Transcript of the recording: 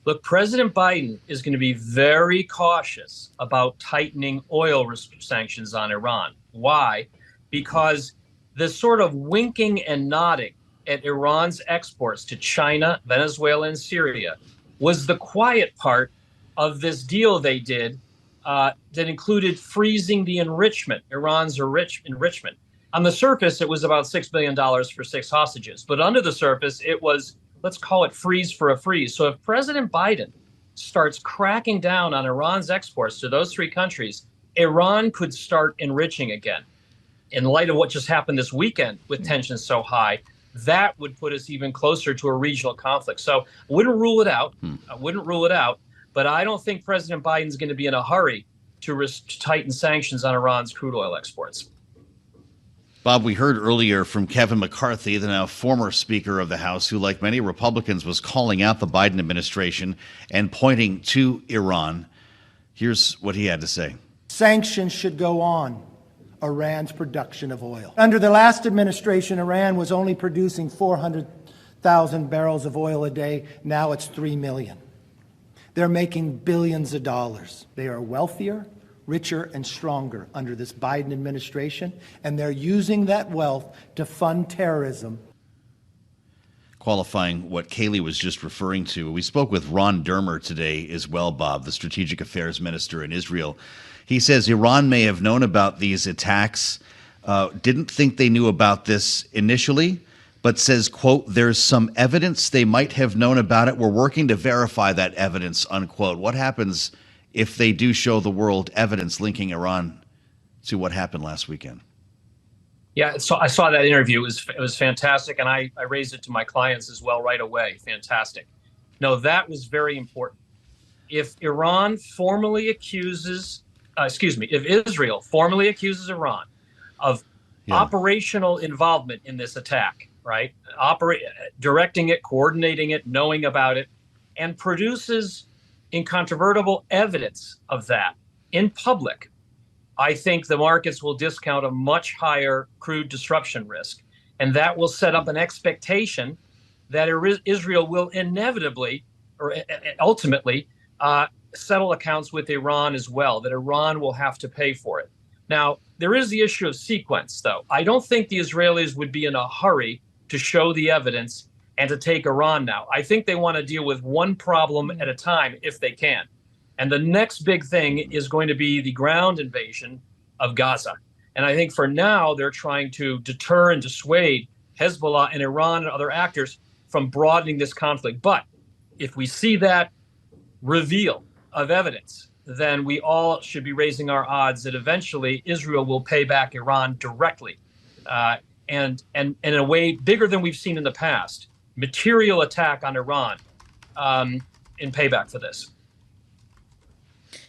Look, President Biden is going to be very cautious about tightening oil sanctions on Iran. Why? Because the sort of winking and nodding at Iran's exports to China, Venezuela, and Syria was the quiet part of this deal they did that included freezing the enrichment, Iran's enrichment. On the surface, it was about $6 billion for 6 hostages. But under the surface, it was, let's call it freeze for a freeze. So if President Biden starts cracking down on Iran's exports to those 3 countries, Iran could start enriching again. In light of what just happened this weekend with tensions so high, that would put us even closer to a regional conflict. So I wouldn't rule it out. But I don't think President Biden's going to be in a hurry to tighten sanctions on Iran's crude oil exports. Bob, we heard earlier from Kevin McCarthy, the now former Speaker of the House, who, like many Republicans, was calling out the Biden administration and pointing to Iran. Here's what he had to say. Sanctions should go on Iran's production of oil. Under the last administration, Iran was only producing 400,000 barrels of oil a day. Now it's 3 million. They're making billions of dollars. They are wealthier, richer, and stronger under this Biden administration, and they're using that wealth to fund terrorism. Qualifying what Kayleigh was just referring to, we spoke with Ron Dermer today as well, Bob, the Strategic Affairs Minister in Israel. He says Iran may have known about these attacks, didn't think they knew about this initially, but says, quote, there's some evidence they might have known about it. We're working to verify that evidence, unquote. What happens if they do show the world evidence linking Iran to what happened last weekend? Yeah, so I saw that interview. It was fantastic, and I raised it to my clients as well right away. Fantastic. No, that was very important. If Iran formally accuses, if Israel formally accuses Iran of operational involvement in this attack, right? Directing it, coordinating it, knowing about it, and produces incontrovertible evidence of that in public, I think the markets will discount a much higher crude disruption risk. And that will set up an expectation that Israel will inevitably or ultimately settle accounts with Iran as well, that Iran will have to pay for it. Now, there is the issue of sequence, though. I don't think the Israelis would be in a hurry to show the evidence and to take Iran now. I think they want to deal with one problem at a time if they can. And the next big thing is going to be the ground invasion of Gaza. And I think for now, they're trying to deter and dissuade Hezbollah and Iran and other actors from broadening this conflict. But if we see that reveal of evidence, then we all should be raising our odds that eventually Israel will pay back Iran directly and in a way bigger than we've seen in the past. Material attack on Iran in payback for this.